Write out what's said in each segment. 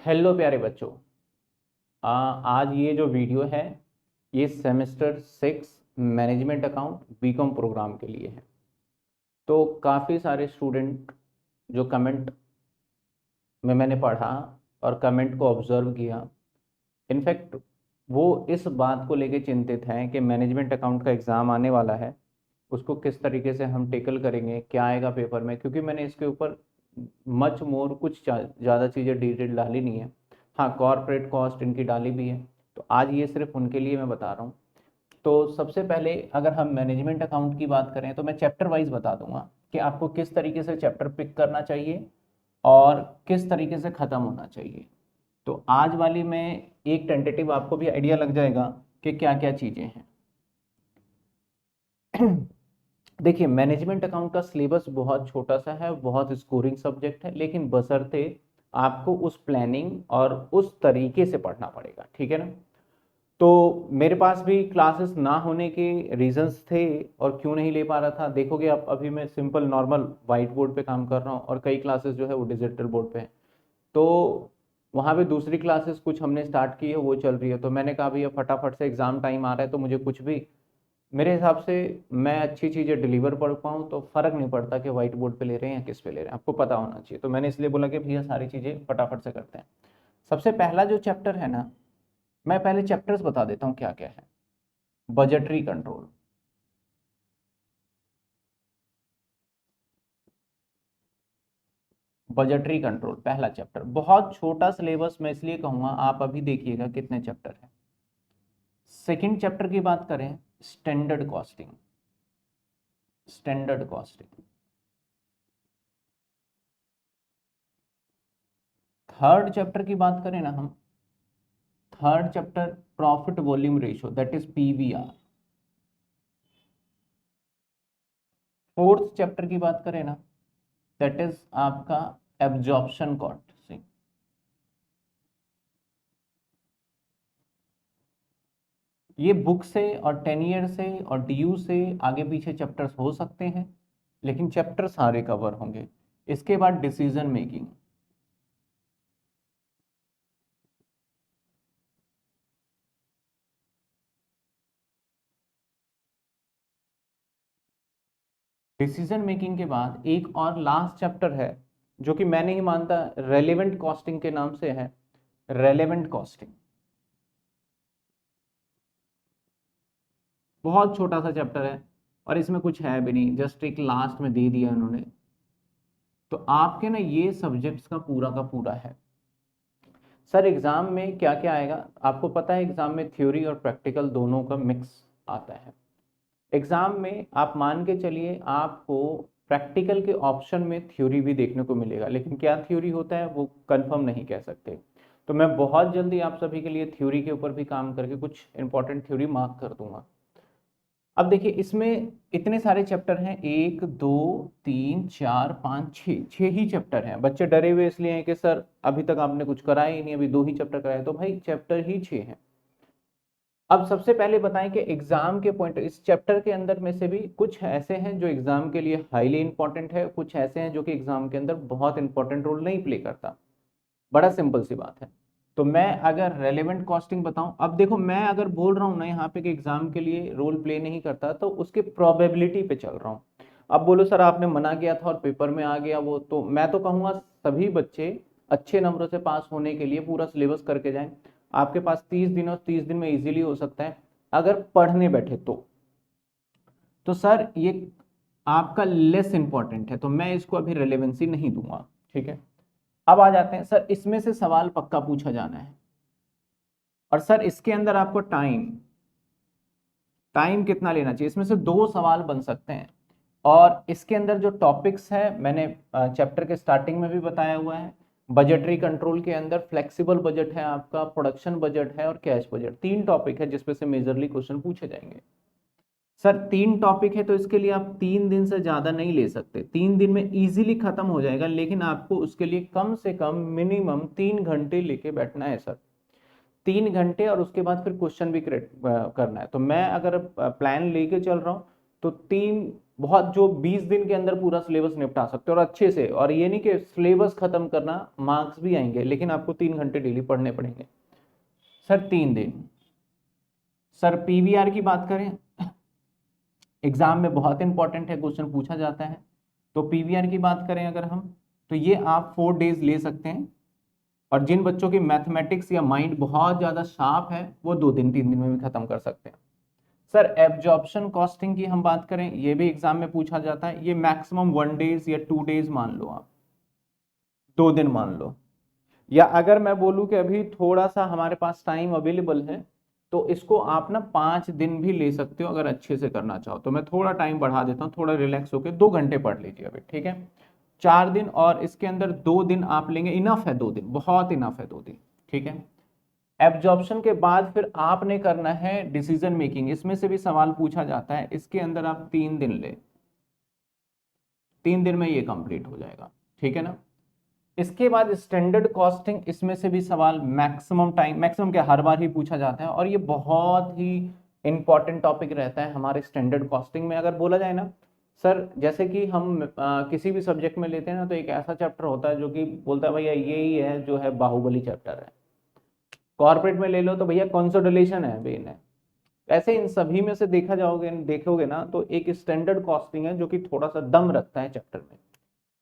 Hello प्यारे बच्चों। आज ये जो वीडियो है ये semester 6 management account BCom programme के लिए है। तो काफ़ी सारे स्टूडेंट जो कमेंट में मैंने पढ़ा और कमेंट को ऑब्जर्व किया, इनफैक्ट वो इस बात को लेके चिंतित हैं कि मैनेजमेंट अकाउंट का एग्ज़ाम आने वाला है, उसको किस तरीके से हम टेकल करेंगे, क्या आएगा पेपर में। क्योंकि मैंने इसके ऊपर मच मोर कुछ ज़्यादा चीज़ें डिटेल डाली नहीं है। हाँ, कॉर्पोरेट कॉस्ट इनकी डाली भी है। तो आज ये सिर्फ उनके लिए मैं बता रहा हूँ। तो सबसे पहले अगर हम मैनेजमेंट अकाउंट की बात करें तो मैं चैप्टर वाइज बता दूंगा कि आपको किस तरीके से चैप्टर पिक करना चाहिए और किस तरीके से ख़त्म होना चाहिए। तो आज वाली में एक टेंटेटिव आपको भी आइडिया लग जाएगा कि क्या क्या चीज़ें हैं। देखिए, मैनेजमेंट अकाउंट का सिलेबस बहुत छोटा सा है, बहुत स्कोरिंग सब्जेक्ट है, लेकिन बशर्ते आपको उस प्लानिंग और उस तरीके से पढ़ना पड़ेगा, ठीक है ना। तो मेरे पास भी क्लासेस ना होने के रीजंस थे और क्यों नहीं ले पा रहा था, देखोगे आप। अभी मैं सिंपल नॉर्मल वाइट बोर्ड पे काम कर रहा हूँ और कई क्लासेस जो है वो डिजिटल बोर्ड पे है। तो वहाँ पे दूसरी क्लासेस कुछ हमने स्टार्ट की है, वो चल रही है। तो मैंने कहा भैया फटाफट से एग्ज़ाम टाइम आ रहा है, तो मुझे कुछ भी मेरे हिसाब से मैं अच्छी चीज़ें डिलीवर कर पाऊँ तो फ़र्क नहीं पड़ता कि वाइट बोर्ड पे ले रहे हैं या किस पे ले रहे हैं, आपको पता होना चाहिए। तो मैंने इसलिए बोला कि भैया सारी चीज़ें फटाफट से करते हैं। सबसे पहला जो चैप्टर है ना, मैं पहले चैप्टर्स बता देता हूँ क्या क्या है। बजटरी कंट्रोल, बजटरी कंट्रोल पहला चैप्टर। बहुत छोटा सिलेबस, मैं इसलिए कहूँगा आप अभी देखिएगा कितने चैप्टर है। सेकंड चैप्टर की बात करें, standard costing, standard costing. Third chapter की बात करें ना हम, third chapter profit volume ratio, that is PVR. Fourth chapter की बात करें ना, दैट इज आपका एब्जॉर्प्शन कॉस्टिंग। ये बुक से और 10 ईयर से और डीयू से आगे पीछे चैप्टर्स हो सकते हैं, लेकिन चैप्टर सारे कवर होंगे। इसके बाद डिसीजन मेकिंग, डिसीजन मेकिंग के बाद एक और लास्ट चैप्टर है जो कि मैं नहीं मानता, रेलेवेंट कॉस्टिंग के नाम से है। रेलेवेंट कॉस्टिंग बहुत छोटा सा चैप्टर है और इसमें कुछ है भी नहीं, जस्ट एक लास्ट में दे दिया उन्होंने। तो आपके ना ये सब्जेक्ट्स का पूरा है। सर एग्जाम में क्या क्या आएगा आपको पता है? एग्जाम में थ्योरी और प्रैक्टिकल दोनों का मिक्स आता है। एग्जाम में आप मान के चलिए आपको प्रैक्टिकल के ऑप्शन में थ्योरी भी देखने को मिलेगा, लेकिन क्या थ्योरी होता है वो कंफर्म नहीं कह सकते। तो मैं बहुत जल्दी आप सभी के लिए थ्योरी के ऊपर भी काम करके कुछ इंपॉर्टेंट थ्योरी मार्क कर दूंगा। अब देखिए, इसमें इतने सारे चैप्टर हैं, 1 2 3 4 5 6, 6 ही चैप्टर हैं। बच्चे डरे हुए इसलिए हैं कि सर अभी तक आपने कुछ कराया ही नहीं, अभी 2 ही चैप्टर कराए। तो भाई चैप्टर ही 6 हैं। अब सबसे पहले बताएं कि एग्जाम के पॉइंट, इस चैप्टर के अंदर में से भी कुछ ऐसे हैं जो एग्जाम के लिए हाईली इंपॉर्टेंट है, कुछ ऐसे हैं जो कि एग्जाम के अंदर बहुत इंपॉर्टेंट रोल नहीं प्ले करता। बड़ा सिंपल सी बात है। तो मैं अगर रेलेवेंट कॉस्टिंग बताऊं, अब देखो मैं अगर बोल रहा हूं ना यहाँ पे कि एग्जाम के लिए रोल प्ले नहीं करता, तो उसके प्रोबेबिलिटी पे चल रहा हूँ। अब बोलो सर आपने मना किया था और पेपर में आ गया वो, तो मैं तो कहूंगा सभी बच्चे अच्छे नंबरों से पास होने के लिए पूरा सिलेबस करके जाएं। आपके पास 30 दिन और 30 दिन में इजीली हो सकता है अगर पढ़ने बैठे तो सर ये आपका लेस इंपॉर्टेंट है, तो मैं इसको अभी रेलेवेंसी नहीं दूंगा, ठीक है। अब आ जाते हैं सर, इसमें से सवाल पक्का पूछा जाना है और सर इसके अंदर आपको टाइम टाइम कितना लेना चाहिए, इसमें से 2 सवाल बन सकते हैं। और इसके अंदर जो टॉपिक्स है मैंने चैप्टर के स्टार्टिंग में भी बताया हुआ है। बजटरी कंट्रोल के अंदर फ्लेक्सिबल बजट है, आपका प्रोडक्शन बजट है और कैश बजट, 3 टॉपिक है जिसमें से मेजरली क्वेश्चन पूछे जाएंगे। सर 3 टॉपिक है तो इसके लिए आप 3 दिन से ज्यादा नहीं ले सकते, 3 दिन में इजीली खत्म हो जाएगा, लेकिन आपको उसके लिए कम से कम मिनिमम 3 घंटे लेके बैठना है सर। 3 घंटे और उसके बाद फिर क्वेश्चन भी करना है। तो मैं अगर प्लान लेके चल रहा हूँ तो 3 बहुत, जो 20 दिन के अंदर पूरा सिलेबस निपटा सकते हो और अच्छे से। और ये नहीं कि सिलेबस खत्म करना, मार्क्स भी आएंगे लेकिन आपको 3 घंटे डेली पढ़ने पड़ेंगे। सर 3 दिन। सर पीवीआर की बात करें, एग्जाम में बहुत इंपॉर्टेंट है, क्वेश्चन पूछा जाता है। तो पीवीआर की बात करें अगर हम, तो ये आप 4 डेज ले सकते हैं। और जिन बच्चों की मैथमेटिक्स या माइंड बहुत ज्यादा शार्प है वो 2 दिन 3 दिन में भी खत्म कर सकते हैं। सर एब्जॉर्प्शन कॉस्टिंग की हम बात करें, ये भी एग्जाम में पूछा जाता है। ये मैक्सिमम 1 डेज या 2 डेज मान लो, आप 2 दिन मान लो। या अगर मैं बोलूं कि अभी थोड़ा सा हमारे पास टाइम अवेलेबल है, तो इसको आप ना 5 दिन भी ले सकते हो अगर अच्छे से करना चाहो। तो मैं थोड़ा टाइम बढ़ा देता हूँ, थोड़ा रिलैक्स होकर 2 घंटे पढ़ लीजिए अभी, ठीक है। 4 दिन और इसके अंदर 2 दिन आप लेंगे, इनफ है 2 दिन, बहुत इनफ है 2 दिन, ठीक है। एब्जॉर्प्शन के बाद फिर आपने करना है डिसीजन मेकिंग, इसमें से भी सवाल पूछा जाता है। इसके अंदर आप 3 दिन ले, 3 दिन में ये कंप्लीट हो जाएगा, ठीक है ना। इसके बाद स्टैंडर्ड कॉस्टिंग, इसमें से भी सवाल मैक्सिमम टाइम, मैक्सिमम क्या हर बार ही पूछा जाता है और ये बहुत ही इंपॉर्टेंट टॉपिक रहता है हमारे स्टैंडर्ड कॉस्टिंग में। अगर बोला जाए ना सर, जैसे कि हम किसी भी सब्जेक्ट में लेते हैं ना, तो एक ऐसा चैप्टर होता है जो कि बोलता है भैया ये ही है जो है बाहुबली चैप्टर है। कॉर्पोरेट में ले लो तो भैया कंसोलिडेशन है मेन है। ऐसे इन सभी में से देखा जाओगे, देखोगे ना, तो एक स्टैंडर्ड कॉस्टिंग है जो कि थोड़ा सा दम रखता है चैप्टर में।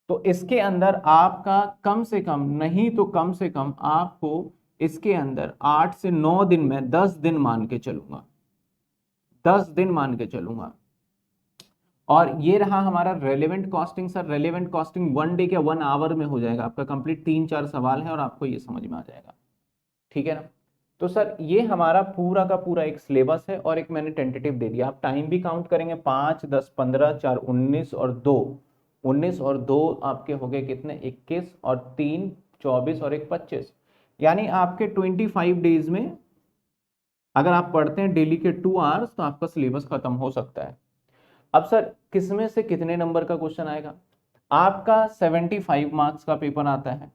तो इसके अंदर आपका कम से कम, नहीं तो कम से कम आपको इसके अंदर 8 से 9 दिन में 10 दिन मान के चलूंगा, 10 दिन मान के चलूंगा। और ये रहा हमारा relevant costing. Sir relevant costing 1 day के 1 आवर में हो जाएगा आपका कंप्लीट, 3-4 सवाल है और आपको ये समझ में आ जाएगा, ठीक है ना। तो सर ये हमारा पूरा का पूरा एक सिलेबस है और एक मैंने टेंटेटिव दे दिया। आप टाइम भी काउंट करेंगे, 5, 10, 15, 4, 19 और 2, 19 और 2 आपके हो गए कितने, 21 और 3, 24 और 1, 25। यानी आपके 25 डेज में अगर आप पढ़ते हैं डेली के 2 आवर्स तो आपका सिलेबस खत्म हो सकता है। अब सर किसमें से कितने नंबर का क्वेश्चन आएगा, आपका 75 मार्क्स का पेपर आता है।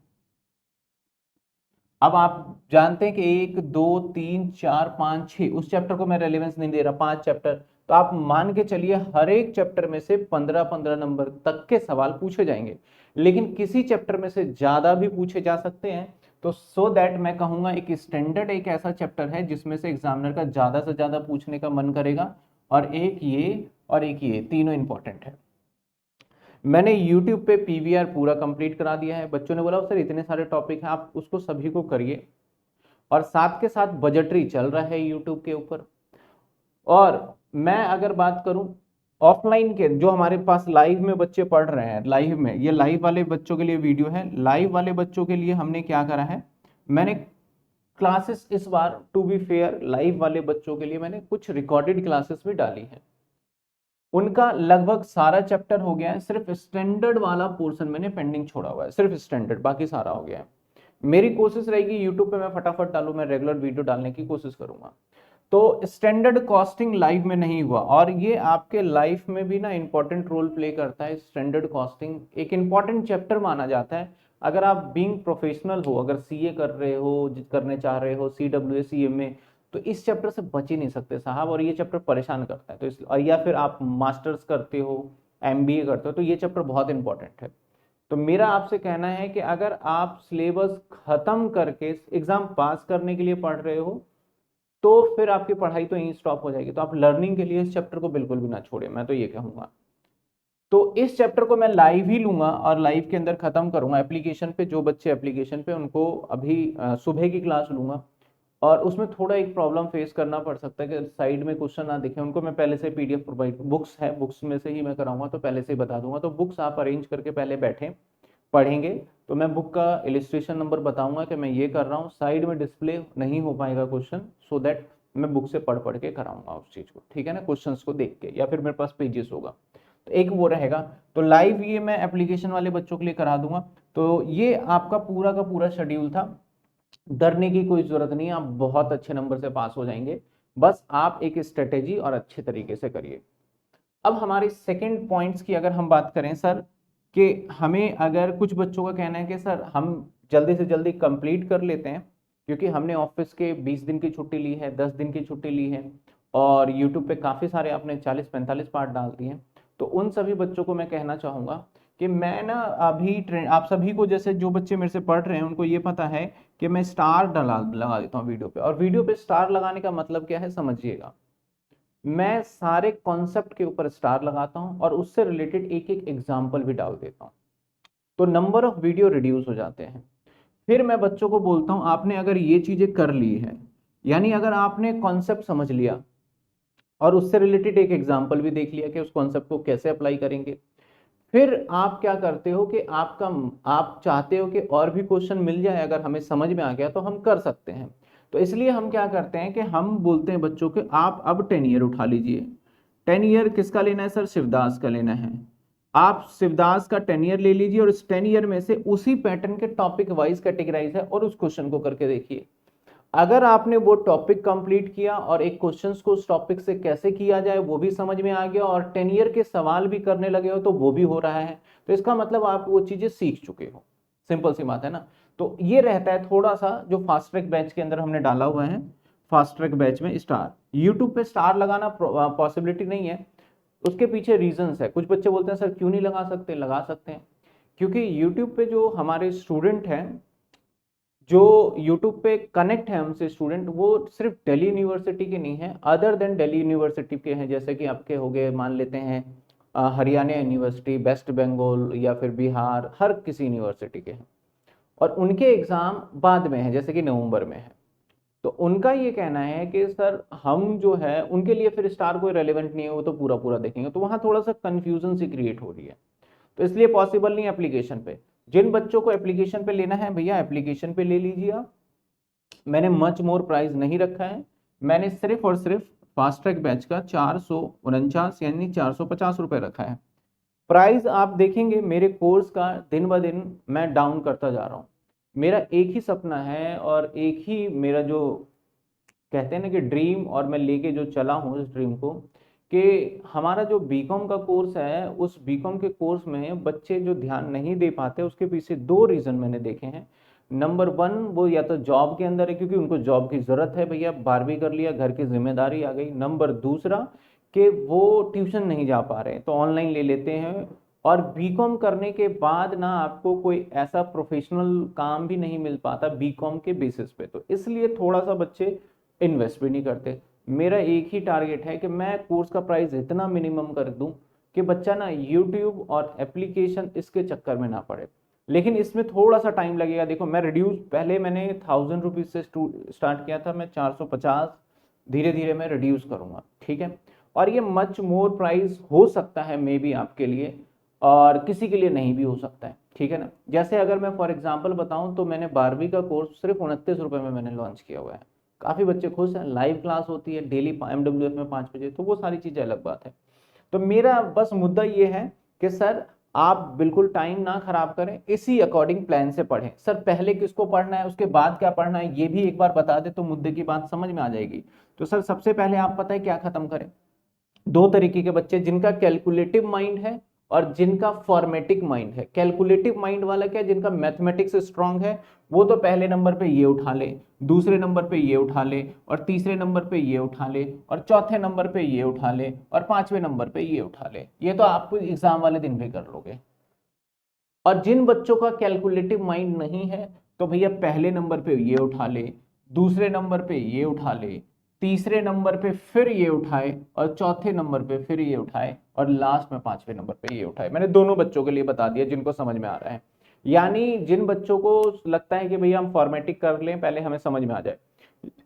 अब आप जानते हैं कि 1, 2, 3, 4, 5, 6, उस चैप्टर को मैं रेलेवेंस नहीं दे रहा, 5 चैप्टर, तो आप मान के चलिए हर एक चैप्टर में से 15-15 नंबर तक के सवाल पूछे जाएंगे। लेकिन किसी चैप्टर में से ज्यादा भी पूछे जा सकते हैं। तो सो दैट मैं कहूंगा एक स्टैंडर्ड एक ऐसा चैप्टर है जिसमें से एग्जामिनर का ज्यादा से ज्यादा पूछने का मन करेगा, और एक ये और एक ये तीनों इंपॉर्टेंट है। मैंने YouTube पे पीवीआर पूरा कंप्लीट करा दिया है। बच्चों ने बोला सर इतने सारे टॉपिक हैं, आप उसको सभी को करिए। और साथ के साथ बजटरी चल रहा है YouTube के ऊपर। और मैं अगर बात करूं ऑफलाइन के, जो हमारे पास लाइव में बच्चे पढ़ रहे हैं, लाइव में, ये लाइव वाले बच्चों के लिए वीडियो है। लाइव वाले बच्चों के लिए हमने क्या करा है, मैंने क्लासेस इस बार टू बी फेयर लाइव वाले बच्चों के लिए मैंने कुछ रिकॉर्डेड क्लासेस भी डाली है। उनका लगभग सारा चैप्टर हो गया है, सिर्फ स्टैंडर्ड वाला पोर्शन मैंने पेंडिंग छोड़ा हुआ है, सिर्फ स्टैंडर्ड, बाकी सारा हो गया है। मेरी कोशिश रहेगी यूट्यूब पे मैं फटाफट डालूं, मैं रेगुलर वीडियो डालने की कोशिश करूंगा। तो स्टैंडर्ड कॉस्टिंग लाइफ में नहीं हुआ, और ये आपके लाइफ में भी ना इंपॉर्टेंट रोल प्ले करता है। स्टैंडर्ड कॉस्टिंग एक इंपॉर्टेंट चैप्टर माना जाता है। अगर आप बीइंग प्रोफेशनल हो, अगर सीए कर रहे हो, करने चाह रहे हो, सीडब्ल्यूए सीएमए, तो इस चैप्टर से बच ही नहीं सकते साहब। और ये चैप्टर परेशान करता है, तो इस, और या फिर आप मास्टर्स करते हो, एमबीए करते हो, तो ये चैप्टर बहुत इंपॉर्टेंट है। तो मेरा आपसे कहना है कि अगर आप सिलेबस खत्म करके एग्जाम पास करने के लिए पढ़ रहे हो, तो फिर आपकी पढ़ाई तो यहीं स्टॉप हो जाएगी। तो आप लर्निंग के लिए इस चैप्टर को बिल्कुल भी ना छोड़ें, मैं तो ये कहूंगा। तो इस चैप्टर को मैं लाइव ही लूंगा और लाइव के अंदर खत्म करूंगा एप्लीकेशन पे। जो बच्चे एप्लीकेशन पे, उनको अभी सुबह की क्लास लूंगा। और उसमें थोड़ा एक प्रॉब्लम फेस करना पड़ सकता है कि साइड में क्वेश्चन ना दिखे उनको, मैं पहले से पीडीएफ प्रोवाइड, बुक्स है, बुक्स में से ही मैं कराऊंगा, तो पहले से ही बता दूंगा। तो बुक्स आप अरेंज करके पहले बैठे पढ़ेंगे, तो मैं बुक का इलिस्ट्रेशन नंबर बताऊंगा कि मैं ये कर रहा हूँ, साइड में डिस्प्ले नहीं हो पाएगा क्वेश्चन, सो दैट मैं बुक से पढ़ पढ़ के कराऊंगा उस चीज को, ठीक है ना, क्वेश्चंस को देख के, या फिर मेरे पास पेजेस होगा, तो एक वो रहेगा। तो लाइव ये मैं एप्लीकेशन वाले बच्चों के लिए करा दूंगा। तो ये आपका पूरा का पूरा शेड्यूल था। डरने की कोई जरूरत नहीं है, आप बहुत अच्छे नंबर से पास हो जाएंगे। बस आप एक स्ट्रेटेजी और अच्छे तरीके से करिए। अब हमारे सेकंड पॉइंट्स की अगर हम बात करें सर, कि हमें, अगर कुछ बच्चों का कहना है कि सर हम जल्दी से जल्दी कंप्लीट कर लेते हैं क्योंकि हमने ऑफिस के 20 दिन की छुट्टी ली है, 10 दिन की छुट्टी ली है, और यूट्यूब पे काफ़ी सारे आपने 40-45 पार्ट डाल दिए हैं, तो उन सभी बच्चों को मैं कहना चाहूँगा कि मैं ना अभी आप सभी को, जैसे जो बच्चे मेरे से पढ़ रहे हैं उनको ये पता है कि मैं स्टार लगा देता हूँ वीडियो पे, और वीडियो पे स्टार लगाने का मतलब क्या है समझिएगा। मैं सारे कॉन्सेप्ट के ऊपर स्टार लगाता हूँ और उससे रिलेटेड एक एक एग्जाम्पल भी डाल देता हूँ, तो नंबर ऑफ वीडियो रिड्यूस हो जाते हैं। फिर मैं बच्चों को बोलता हूँ आपने अगर ये चीजें कर ली है, यानी अगर आपने कॉन्सेप्ट समझ लिया और उससे रिलेटेड एक एग्जाम्पल भी देख लिया कि उस कॉन्सेप्ट को कैसे अप्लाई करेंगे, फिर आप क्या करते हो कि आप चाहते हो कि और भी क्वेश्चन मिल जाए, अगर हमें समझ में आ गया तो हम कर सकते हैं। तो इसलिए हम क्या करते हैं कि हम बोलते हैं बच्चों के आप अब 10 ईयर उठा लीजिए। 10 ईयर किसका लेना है सर? शिवदास का लेना है। आप शिवदास का 10 ईयर ले लीजिए और इस 10 ईयर में से उसी पैटर्न के टॉपिक वाइज कैटेगराइज है और उस क्वेश्चन को करके देखिए। अगर आपने वो टॉपिक कंप्लीट किया और एक क्वेश्चंस को उस टॉपिक से कैसे किया जाए वो भी समझ में आ गया और 10 ईयर के सवाल भी करने लगे हो तो वो भी हो रहा है, तो इसका मतलब आप वो चीजें सीख चुके हो। सिंपल सी बात है ना। तो ये रहता है थोड़ा सा जो फास्ट ट्रैक बैच के अंदर हमने डाला हुआ है। फास्ट ट्रैक बैच में स्टार, यूट्यूब पे स्टार लगाना पॉसिबिलिटी नहीं है। उसके पीछे रीजंस है। कुछ बच्चे बोलते हैं सर क्यों नहीं लगा सकते? लगा सकते हैं, क्योंकि यूट्यूब पे जो हमारे स्टूडेंट हैं, जो YouTube पे कनेक्ट है हमसे स्टूडेंट, वो सिर्फ दिल्ली यूनिवर्सिटी के नहीं है, अदर देन दिल्ली यूनिवर्सिटी के हैं। जैसे कि आपके हो गए, मान लेते हैं हरियाणा यूनिवर्सिटी, वेस्ट बंगाल या फिर बिहार, हर किसी यूनिवर्सिटी के हैं। और उनके एग्जाम बाद में है, जैसे कि नवंबर में है। तो उनका ये कहना है कि सर हम जो है उनके लिए फिर स्टार कोई रेलिवेंट नहीं है, वो तो पूरा पूरा देखेंगे। तो वहां थोड़ा सा कंफ्यूजन सी क्रिएट हो रही है, तो इसलिए पॉसिबल नहीं एप्लीकेशन पे। जिन बच्चों को एप्लीकेशन पे लेना है भैया एप्लीकेशन पे ले लीजिए आप। मैंने मच मोर प्राइस नहीं रखा है, मैंने सिर्फ और सिर्फ फास्ट ट्रैक बैच का 449 यानी 450 रुपए रखा है। प्राइस आप देखेंगे मेरे कोर्स का दिन ब दिन मैं डाउन करता जा रहा हूँ। मेरा एक ही सपना है और एक ही मेरा जो कहते हैं ना कि ड्रीम, और मैं लेके जो चला हूँ इस ड्रीम को, कि हमारा जो बीकॉम का कोर्स है उस बीकॉम के कोर्स में बच्चे जो ध्यान नहीं दे पाते, उसके पीछे दो रीजन मैंने देखे हैं। नंबर वन, वो या तो जॉब के अंदर है क्योंकि उनको जॉब की जरूरत है, भैया 12वीं कर लिया, घर की जिम्मेदारी आ गई। नंबर दूसरा कि वो ट्यूशन नहीं जा पा रहे तो ऑनलाइन ले लेते हैं। और बीकॉम करने के बाद ना आपको कोई ऐसा प्रोफेशनल काम भी नहीं मिल पाता बीकॉम के बेसिस पे, तो इसलिए थोड़ा सा बच्चे इन्वेस्ट भी नहीं करते। मेरा एक ही टारगेट है कि मैं कोर्स का प्राइस इतना मिनिमम कर दूं कि बच्चा ना यूट्यूब और एप्लीकेशन इसके चक्कर में ना पड़े। लेकिन इसमें थोड़ा सा टाइम लगेगा। देखो मैं रिड्यूस, पहले मैंने 1000 रुपीज से स्टार्ट किया था, मैं 450 धीरे धीरे मैं रिड्यूस करूंगा, ठीक है। और ये मच मोर प्राइस हो सकता है मे बी आपके लिए, और किसी के लिए नहीं भी हो सकता है, ठीक है ना। जैसे अगर मैं फॉर एग्जांपल बताऊं तो मैंने 12वीं का कोर्स सिर्फ 29 रुपए में मैंने लॉन्च किया हुआ है। काफी बच्चे खुश हैं, लाइव क्लास होती है डेली MWF में 5 बजे, तो वो सारी चीजें अलग बात है। तो मेरा बस मुद्दा ये है कि सर आप बिल्कुल टाइम ना खराब करें, इसी अकॉर्डिंग प्लान से पढ़ें। सर पहले किसको पढ़ना है उसके बाद क्या पढ़ना है ये भी एक बार बता दे तो मुद्दे की बात समझ में आ जाएगी। तो सर सबसे पहले आप पता है क्या खत्म करें? दो तरीके के बच्चे, जिनका कैलकुलेटिव माइंड है और जिनका फॉर्मेटिक माइंड है। कैलकुलेटिव माइंड वाला क्या, जिनका मैथमेटिक्स स्ट्रांग है, वो तो पहले नंबर पे ये उठा ले, दूसरे नंबर पे ये उठा ले, और तीसरे नंबर पे ये उठा ले, और चौथे नंबर पे ये उठा ले, और पांचवें नंबर पे ये उठा ले। ये तो आप एग्जाम वाले दिन भी कर लोगे। और जिन बच्चों का कैलकुलेटिव माइंड नहीं है तो भैया पहले नंबर पे ये उठा ले, दूसरे नंबर पे ये उठा ले, तीसरे नंबर पे फिर ये उठाए, और चौथे नंबर पे फिर ये उठाए, और लास्ट में पांचवें नंबर पे ये उठाए। मैंने दोनों बच्चों के लिए बता दिया जिनको समझ में आ रहा है। यानी जिन बच्चों को लगता है कि भैया हम फॉर्मेटिक कर लें पहले हमें समझ में आ जाए,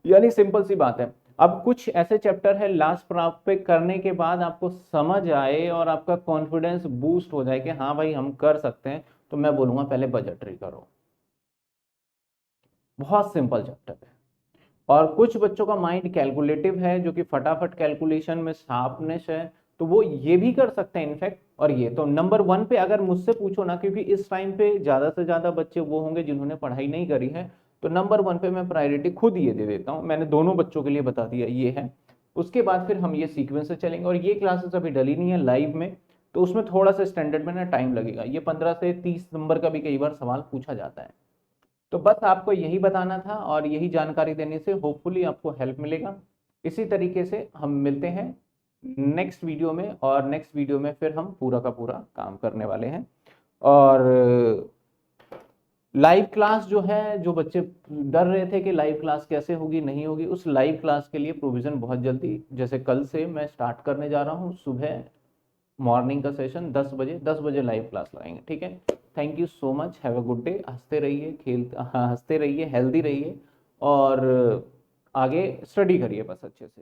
यानी सिंपल सी बात है। अब कुछ ऐसे चैप्टर है लास्ट प्राप्त पे करने के बाद आपको समझ आए और आपका कॉन्फिडेंस बूस्ट हो जाए कि हाँ भाई हम कर सकते हैं, तो मैं बोलूंगा पहले बजटरी करो। बहुत सिंपल चैप्टर है। और कुछ बच्चों का माइंड कैलकुलेटिव है जो कि फटाफट कैलकुलेशन में शार्पनेस है, तो वो ये भी कर सकते हैं इनफैक्ट। और ये तो नंबर वन पे अगर मुझसे पूछो ना, क्योंकि इस टाइम पे ज्यादा से ज्यादा बच्चे वो होंगे जिन्होंने पढ़ाई नहीं करी है, तो नंबर वन पे मैं प्रायोरिटी खुद ये दे देता हूँ। मैंने दोनों बच्चों के लिए बता दिया ये है। उसके बाद फिर हम ये सीक्वेंस से चलेंगे, और ये क्लासेस अभी डली नहीं है लाइव में, तो उसमें थोड़ा सा स्टैंडर्ड में ना टाइम लगेगा। ये 15 से 30 नंबर का भी कई बार सवाल पूछा जाता है। तो बस आपको यही बताना था और यही जानकारी देने से होपफुली आपको हेल्प मिलेगा। इसी तरीके से हम मिलते हैं नेक्स्ट वीडियो में, और नेक्स्ट वीडियो में फिर हम पूरा का पूरा काम करने वाले हैं। और लाइव क्लास जो है, जो बच्चे डर रहे थे कि लाइव क्लास कैसे होगी नहीं होगी, उस लाइव क्लास के लिए प्रोविजन बहुत जल्दी, जैसे कल से मैं स्टार्ट करने जा रहा हूँ। सुबह मॉर्निंग का सेशन 10 बजे लाइव क्लास लगाएंगे, ठीक है। Thank you so much, have a good day. हंसते रहिए, हंसते रहिए, हेल्दी रहिए, और आगे स्टडी करिए बस अच्छे से।